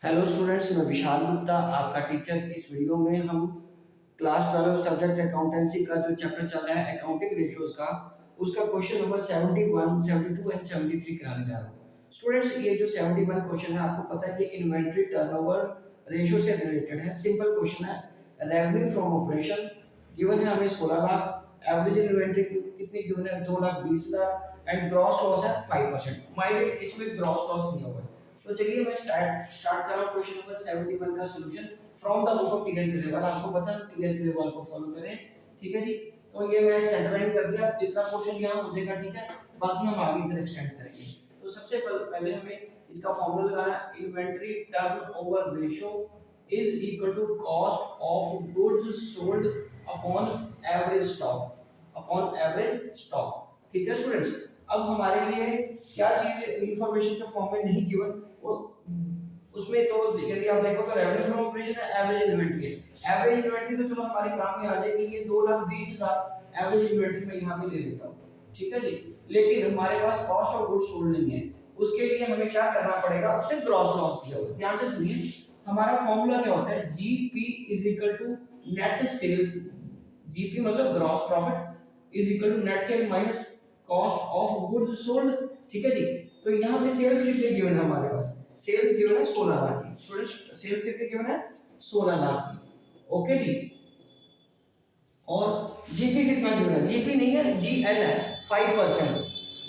Hello students, मैं विशाल गुप्ता आपका teacher. इस वीडियो में हम क्लास 12 सब्जेक्ट अकाउंटेंसी का जो चैप्टर चल रहा है अकाउंटिंग रेशियोज का, उसका क्वेश्चन नंबर 71, 72 एंड 73 कराने जा रहा हूँ। स्टूडेंट्स, ये जो 71 क्वेश्चन है, आपको पता है ये इन्वेंट्री टर्नओवर रेशियो से रिलेटेड है। सिंपल क्वेश्चन है। रेवेन्यू फ्रॉम ऑपरेशन गिवन है हमें 16 लाख, एवरेज इन्वेंट्री कितनी गिवन है 2,20,000 एंड ग्रॉस लॉस है 5%। माइंड इसमें ग्रॉस लॉस दिया हुआ है। तो चलिए मैं स्टार्ट कर रहा हूं क्वेश्चन नंबर 71 का solution from the book of T S Grewal. आपको पता है टीएस ग्रेवाल को फॉलो करें, ठीक है जी। तो ये मैं सेंटरलाइन कर दिया, जितना क्वेश्चन यहां हो जाएगा, ठीक है। बाकी हम आगे इधर एक्सटेंड करेंगे। तो सबसे पहले हमें इसका फार्मूला लगाना है। Inventory turnover ratio is equal to cost of goods sold upon average stock, ठीक है स्टूडेंट्स। अब हमारे लिए क्या चीज इंफॉर्मेशन के फॉर्म में नहीं गिवन, वो उसमें तो यदि आप देखो तो रेवेन्यू फ्रॉम ऑपरेशन है, एवरेज इन्वेंट्री है। एवरेज इन्वेंट्री तो चलो हमारे काम में आ जाएगी, ये 2,20,000 एवरेज इन्वेंट्री में यहां पे ले लेता हूं, ठीक है जी। लेकिन हमारे पास कॉस्ट ऑफ गुड्स सोल्ड नहीं है, उसके लिए हमें क्या करना पड़ेगा, उसने ग्रॉस लॉस दिया हुआ है। ध्यान से सुनिए, हमारा फार्मूला क्या होता है, GP is equal to net sales. GP मतलब gross profit is equal to net sale minus cost of goods sold, ठीक है जी। तो यहाँ पे सेल्स कितने गिवन है हमारे पास, सेल्स गिवन है 16 लाख की। स्टूडेंट्स, सेल्स कितने गिवन है 16 लाख की, ओके जी। और जीपी कितना गिवन है, जीपी नहीं है, जीएल है 5%,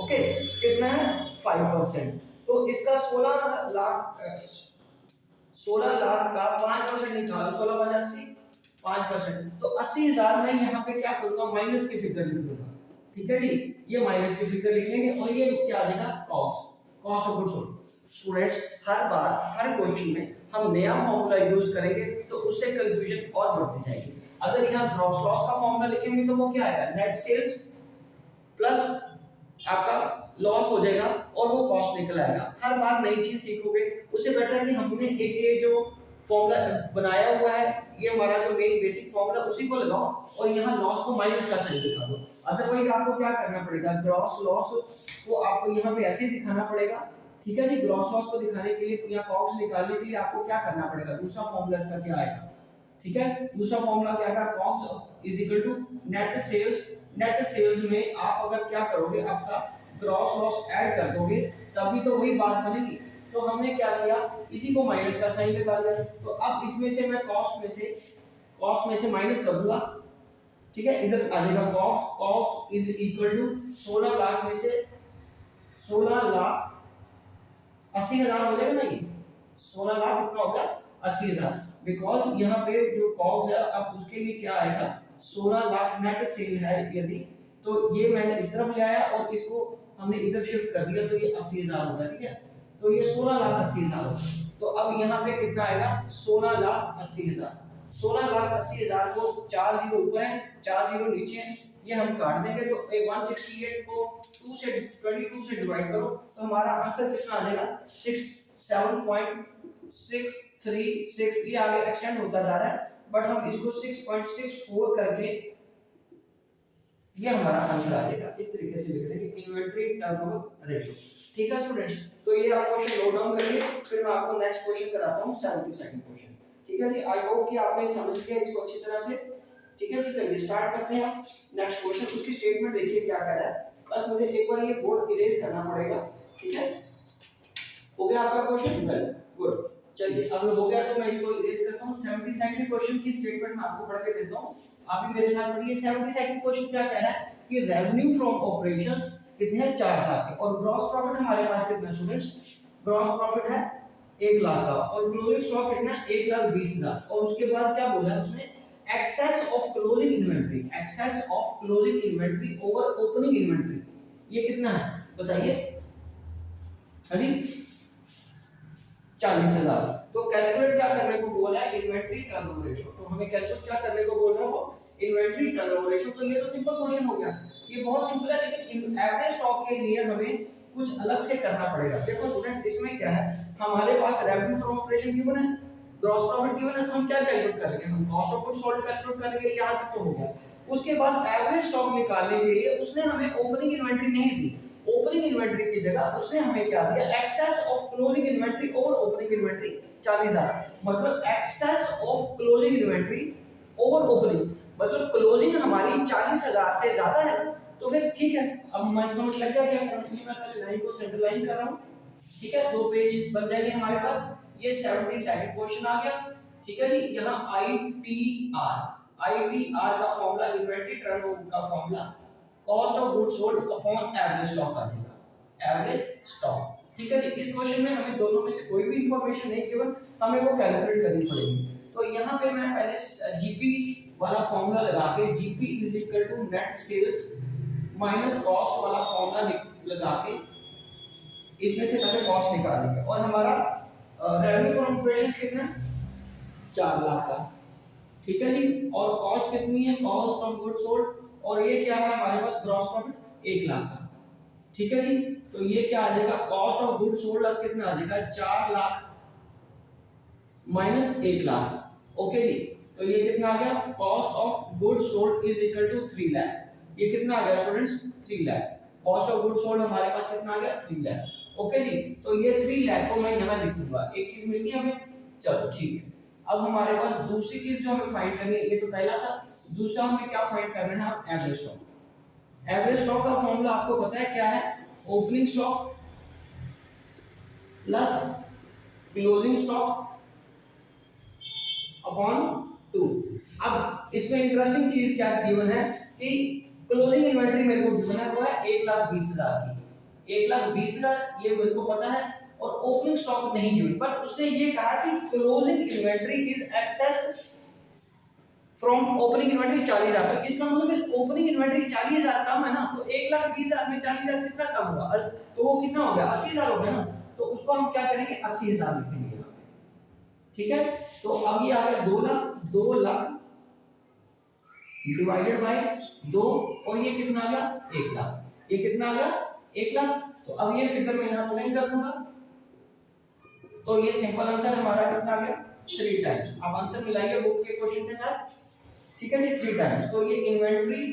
ओके। कितना है 5%। तो इसका 16 लाख का 5% निकालो, 16 5 80, 5%। तो 80,000 में यहाँ पे क्या करूंगा, माइनस की फिगर लिख लूंगा, ठीक है जी। ये माइनस की फिगर लिख लेंगे और ये क्या आ जाएगा, cost of goods sold. Students, her bar her question में हम नया फॉर्मूला यूज करेंगे तो उससे कंफ्यूजन और बढ़ती जाएगी। अगर यहाँ ग्रॉस लॉस का फॉर्मूला लिखेंगे तो वो क्या आएगा, नेट सेल्स प्लस आपका लॉस हो जाएगा और वो कॉस्ट निकल आएगा। हर बार नई चीज सीखोगे, उससे बेटर है कि हमने एक ये जो फॉर्मूला बनाया हुआ है, ये हमारा जो मेन बेसिक फॉर्मूला, उसी को लगाओ और यहाँ लॉस को माइनस का साइन दिखा दो। अदरवाइज आपको क्या करना पड़ेगा, ग्रॉस लॉस को आपको यहाँ पे ऐसे दिखाना पड़ेगा, ठीक है जी। ग्रॉस लॉस को दिखाने के लिए या कॉस्ट निकालने के लिए आपको क्या करना पड़ेगा, दूसरा फॉर्मूला इसका क्या आएगा, ठीक है। दूसरा फॉर्मूला क्या आएगा, cost is equal to net sales. Net sales में आप अगर क्या करोगे, आपका ग्रॉस लॉस ऐड कर दोगे, तभी तो वही बात बनेगी। तो हमने क्या किया, इसी को माइनस का साइन लगा दिया। तो अब इसमें से मैं कॉस्ट में से माइनस कर दूंगा, ठीक है। इधर आ जाएगा cost is equal to 16 lakh में से 16,80,000 हो जाएगा ना। ये 16 लाख कितना हो गया, 80,000। बिकॉज यहाँ पे जो कॉस्ट है, अब उसके लिए क्या आएगा, 16 लाख नेट सेल है यदि, तो ये मैंने इस तरफ ले आया और इसको हमने इधर शिफ्ट कर दिया, तो ये 80,000 होगा, ठीक है। तो ये 16,80,000 होगा। तो अब यहाँ पे कितना आएगा, 16,80,000। 16,80,000 को 4 जीरो ऊपर है, 4 जीरो नीचे है, ये हम काट देंगे। तो 168 को 22 से डिवाइड करो तो हमारा आंसर कितना आ जाएगा, 7.636। ये आगे एक्सटेंड होता जा रहा है, बट हम इसको 6.64 करके ये हमारा आंसर आ जाएगा। इस तरीके से लिख देंगे इन्वेंटरी टर्नओवर रेशियो, ठीक है स्टूडेंट्स। तो ये आप क्वेश्चन नोट डाउन करिए, फिर मैं आपको नेक्स्ट क्वेश्चन कराता हूं, 72 क्वेश्चन, ठीक है जी। आई होप कि आपने समझ लिया इसको अच्छी तरह से, ठीक है जी। चलिए स्टार्ट करते हैं हम नेक्स्ट क्वेश्चन। उसकी स्टेटमेंट देखिए क्या कह रहा है। बस मुझे एक बार ये बोर्ड इरेज करना पड़ेगा, ठीक है। हो गया आपका क्वेश्चन, वेल गुड। चलिए अब हो गया तो मैं इसको इरेज करता हूं। 72 क्वेश्चन की स्टेटमेंट मैं आपको पढ़ के देता हूं, आप भी मेरे साथ पढ़िए। 72 क्वेश्चन क्या कह रहा है कि रेवेन्यू फ्रॉम ऑपरेशंस कितने हैं, 4 लाख है, और ग्रॉस प्रॉफिट हमारे पास कितना है स्टूडेंट्स, ग्रॉस प्रॉफिट है 1 लाख का, और क्लोजिंग स्टॉक कितना है 1,20,000। और उसके बाद क्या बोला है उसने, excess of closing inventory over opening inventory, ये कितना है बताइए, हाँ जी 40,000। तो कैलकुलेट क्या करने को बोला है, इन्वेंट्री टर्नओवर रेशियो। तो हमें कैलकुलेट क्या करने को बोल रहा है वो, इन्वेंट्री टर्नओवर रेशियो। तो ये तो सिंपल क्वेश्चन हो गया, ये बहुत सिंपल है। लेकिन एवरेज स्टॉक के लिए हमें कुछ अलग से करना पड़ेगा। देखो स्टूडेंट, इसमें क्या है, हमारे पास रेवेन्यू फ्रॉम ऑपरेशन गिवन है, ग्रॉस प्रॉफिट गिवन है, तो हम क्या कैलकुलेट करेंगे, हम cost of goods sold calculate करेंगे। यहां तक तो हो गया। उसके बाद एवरेज स्टॉक निकालने के लिए उसने हमें ओपनिंग इन्वेंट्री नहीं दी, ओपनिंग इन्वेंट्री की जगह उसने हमें क्या दिया, excess of closing inventory over opening inventory 40,000, मतलब excess of closing inventory over opening, मतलब क्लोजिंग हमारी 40,000 से ज्यादा है, तो फिर ठीक है। अब मैं समझ लग गया क्या करना है, मैं पहले लाइन को सेंटर लाइन कर रहा हूँ, ठीक है, 2 पेज बन जाएंगे हमारे पास। ये 72 क्वेश्चन आ गया, ठीक है जी। यहाँ आईटीआर का फॉर्मूला, इन्वेंटरी टर्नओवर का formula cost of goods sold upon average stock आ जाएगा, एवरेज स्टॉक, ठीक है जी। इस क्वेश्चन में हमें दोनों में से कोई भी इंफॉर्मेशन नहीं गिवन, हमें वो कैलकुलेट करनी पड़ेगी। तो यहाँ पे मैं पहले जीपी वाला फॉर्मूला लगा के, GP is equal to net sales minus cost वाला फॉर्मूला लगा के इसमें से पहले कॉस्ट निकालेंगे, और हमारा रेवेन्यू फ्रॉम ऑपरेशंस कितना है, 4 लाख का, ठीक है जी। और कॉस्ट कितनी है, कॉस्ट ऑफ गुड्स सोल्ड, और ये क्या है हमारे पास ग्रॉस प्रॉफिट 1 लाख का, ठीक है जी। तो ये क्या आ जाएगा, कॉस्ट ऑफ गुड्स सोल्ड अब कितना आ जाएगा, 4 लाख माइनस 1 लाख, ओके जी। तो ये कितना आ गया, cost of goods sold is equal to 3 lakh, ये कितना आ गया students, 3 lakh, cost of goods sold हमारे पास कितना आ गया, 3 लाख, ओके जी। तो ये 3 लाख को मैं यहाँ लिख दूंगा, एक चीज मिल गई हमें, चलो ठीक है। अब हमारे पास दूसरी चीज जो हमें फाइंड करनी है, ये तो पहला था, दूसरा हमें क्या फाइंड करना है, एवरेज स्टॉक। एवरेज स्टॉक का फॉर्मूला आपको पता है क्या है, opening stock plus closing stock upon 2। अब इसमें इंटरेस्टिंग चीज क्या गिवन है कि क्लोजिंग इन्वेंटरी मेरे को गिवन है वो है 1,20,000 की, 1,20,000 ये मेरे को पता है, और ओपनिंग स्टॉक नहीं गिवन, पर उसने ये कहा कि closing inventory is excess from opening inventory 40,000, तो इसका मतलब फिर ओपनिंग इन्वेंटरी 40,000 कम है ना, तो 1,20,000 में 40,000 कितना कम हुआ, तो वो कितना हो गया, 80,000 हो गया ना, तो उसको हम क्या करेंगे, 80,000 लिखेंगे यहाँ पे, ठीक है। तो अब ये आ गया 2 लाख, 2 लाख डिवाइडेड बाय 2, और ये कितना आ गया, 1 लाख, ये कितना आ गया, 1 लाख। तो अब ये फिगर में यहाँ पुटिंग कर दूंगा, तो ये सिंपल आंसर हमारा कितना आ गया, 3 टाइम्स। अब आंसर मिलाइए बुक के क्वेश्चन के साथ, ठीक है जी, 3 टाइम्स। तो ये इन्वेंटरी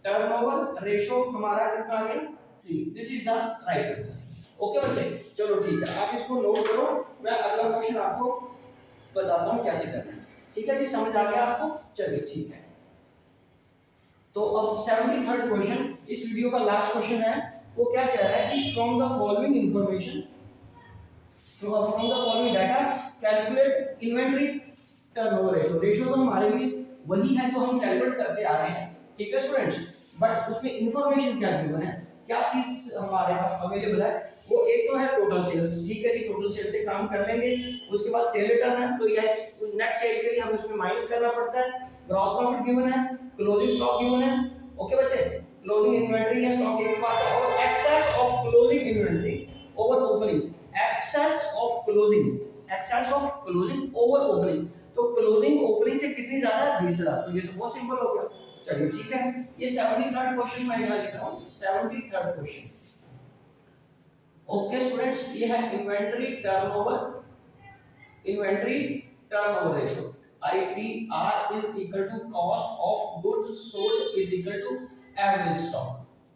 टर्नओवर रेशो हमारा कितना आ गया, 3, this is the right answer, okay बच्चे। चलो ठीक है, आप इसको नोट करो, मैं अगला क्वेश्चन आपको बताता हूँ कैसे करना है, ठीक है जी, समझ आ गया आपको, चलिए ठीक है। तो अब 73rd क्वेश्चन, इस वीडियो का लास्ट क्वेश्चन है, वो क्या कह रहा है कि from the following information, from the following data calculate inventory turnover ratio. Ratio तो हमारे लिए वही है जो हम कैलकुलेट करते आ रहे हैं, ठीक है स्टूडेंट्स, बट उसमें इंफॉर्मेशन क्या गिवन है, क्या चीज हमारे पास अवेलेबल है, वो एक तो है टोटल सेल्स, ठीक है जी, टोटल सेल से काम कर लेंगे, उसके बाद सेल रिटर्न है, तो यह नेट सेल के लिए हमें उसमें माइनस करना पड़ता है, ग्रॉस प्रॉफिट गिवन है, क्लोजिंग स्टॉक गिवन है, ओके बच्चे, क्लोजिंग इन्वेंटरी या स्टॉक एक बात है, और excess of closing inventory over opening, excess of closing over opening, तो क्लोजिंग ओपनिंग से कितनी ज्यादा है, 20,000, तो ये तो बहुत सिंपल हो गया, चलिए ठीक है। ये 73rd क्वेश्चन मैं यहां लिख रहा हूं, 73rd क्वेश्चन, ओके स्टूडेंट्स। ये है inventory turnover ratio, ITR is equal to cost of goods sold is equal to average stock,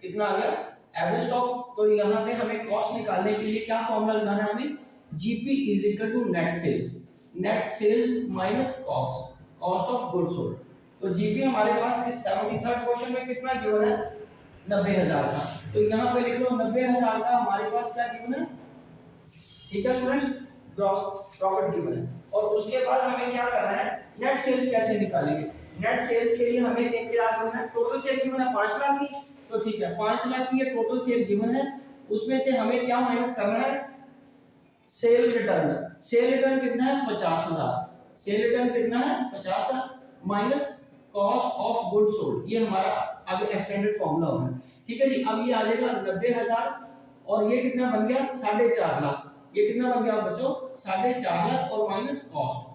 कितना आ गया, एवरेज स्टॉक। तो यहां पे हमें कॉस्ट निकालने के लिए क्या फॉर्मूला लगाना है, हमें GP is equal to net sales minus cost of goods sold. तो जीपी हमारे पास इस 73rd क्वेश्चन में कितना गिवन है, 90,000 का, तो यहाँ पे लिख लो 90,000 का हमारे पास क्या गिवन है, ठीक है स्टूडेंट्स, ग्रॉस प्रॉफिट गिवन है, और उसके बाद हमें क्या करना है, नेट सेल्स कैसे निकालेंगे, नेट सेल्स के लिए हमें क्या गिवन है, टोटल सेल गिवन है 5 लाख की, तो ठीक है 5 लाख की ये टोटल सेल गिवन है, उसमें से हमें क्या माइनस करना है, सेल रिटर्न कितना है, 50,000, सेल रिटर्न कितना है, 50,000 minus cost of goods sold, ये हमारा आगे एक्सटेंडेड फार्मूला होगा, ठीक है जी। अब ये आ जाएगा 90,000, और ये कितना बन गया, 4.5 लाख, ये कितना बन गया बच्चों, 4.5 लाख, और माइनस कॉस्ट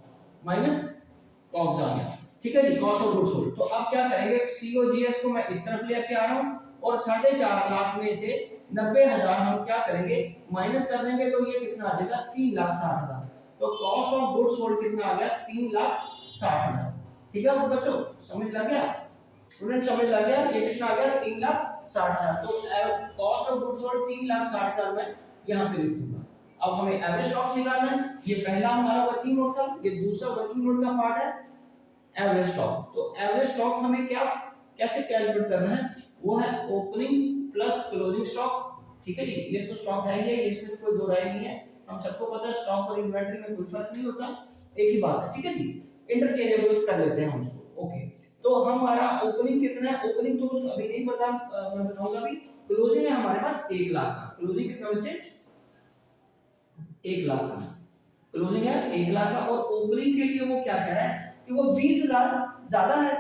आ गया, ठीक है जी, कॉस्ट ऑफ गुड्स सोल्ड। तो अब क्या करेंगे, COGS को मैं इस तरफ लेके आ रहा हूं, और 4.5 लाख में से 90,000 हम क्या करेंगे, माइनस कर देंगे, तो ये कितना आ जाएगा, 3,60,000, तो कॉस्ट ऑफ गुड्स सोल्ड कितना आ गया, 3,60,000, ठीक है वो बच्चों, समझ लग गया, उन्हें समझ लग गया ये कितना आ गया 3,60,000। तो कॉस्ट ऑफ गुड्स सोल्ड 3,60,000 में यहाँ पे लिख दूंगा। अब हमें एवरेज स्टॉक निकालना है। ये पहला हमारा वर्किंग नोट था, ये दूसरा वर्किंग नोट का पार्ट है एवरेज स्टॉक। तो एवरेज स्टॉक हमें क्या कैसे कैलकुलेट करना है, वो है ओपनिंग प्लस क्लोजिंग स्टॉक। ठीक है जी, ये तो स्टॉक है ये, इसमें तो कोई दो राय नहीं है, हम सबको पता है स्टॉक और इन्वेंटरी में कोई फर्क नहीं होता, एक ही बात है। ठीक है जी, इंटरचेंजेबल कर लेते हैं हम उसको। ओके, तो हमारा ओपनिंग कितना है, ओपनिंग तो अभी नहीं पता, मैं बताऊंगा अभी। क्लोजिंग है हमारे पास 1 लाख का। क्लोजिंग कितना बच्चे, 1 लाख का क्लोजिंग है, 1 लाख का। और ओपनिंग के लिए वो क्या कह रहा है कि वो 20,000 ज्यादा है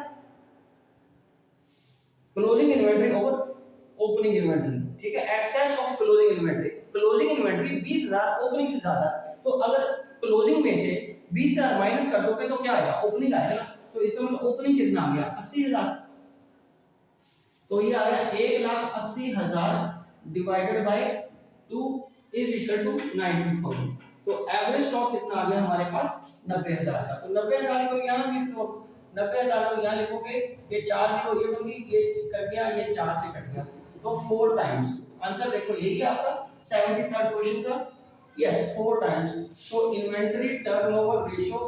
closing inventory over opening inventory. ठीक है, excess of closing inventory, closing inventory 20,000 opening से ज्यादा। तो अगर क्लोजिंग में से 20,000 माइनस कर दोगे तो क्या आएगा, ओपनिंग आएगा ना। तो इसका मतलब ओपनिंग कितना आ गया, 80,000। तो ये आ गया 1,80,000 divided by 2 is equal to 90,000। तो एवरेज स्टॉक कितना आ गया हमारे पास, 90,000 का। तो 90,000 को यहाँ लिख लो, 90,000 को यहाँ लिखोगे, ये 4 जीरो ये होंगी, ये कट गया, ये 4 से कट गया, तो 4 टाइम्स। आंसर देखो यही है आपका 73rd क्वेश्चन का, yes 4 times. So inventory turnover ratio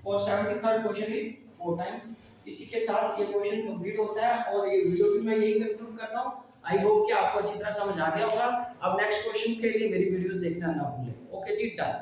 for 73rd question is 4 time. इसी के साथ ये क्वेश्चन कंप्लीट होता है और ये वीडियो भी मैं यही कंक्लूड करता हूँ। आई होप कि आपको अच्छी तरह समझ आ गया होगा। अब नेक्स्ट क्वेश्चन के लिए मेरी वीडियोस देखना ना भूलें। ओके जी, डन।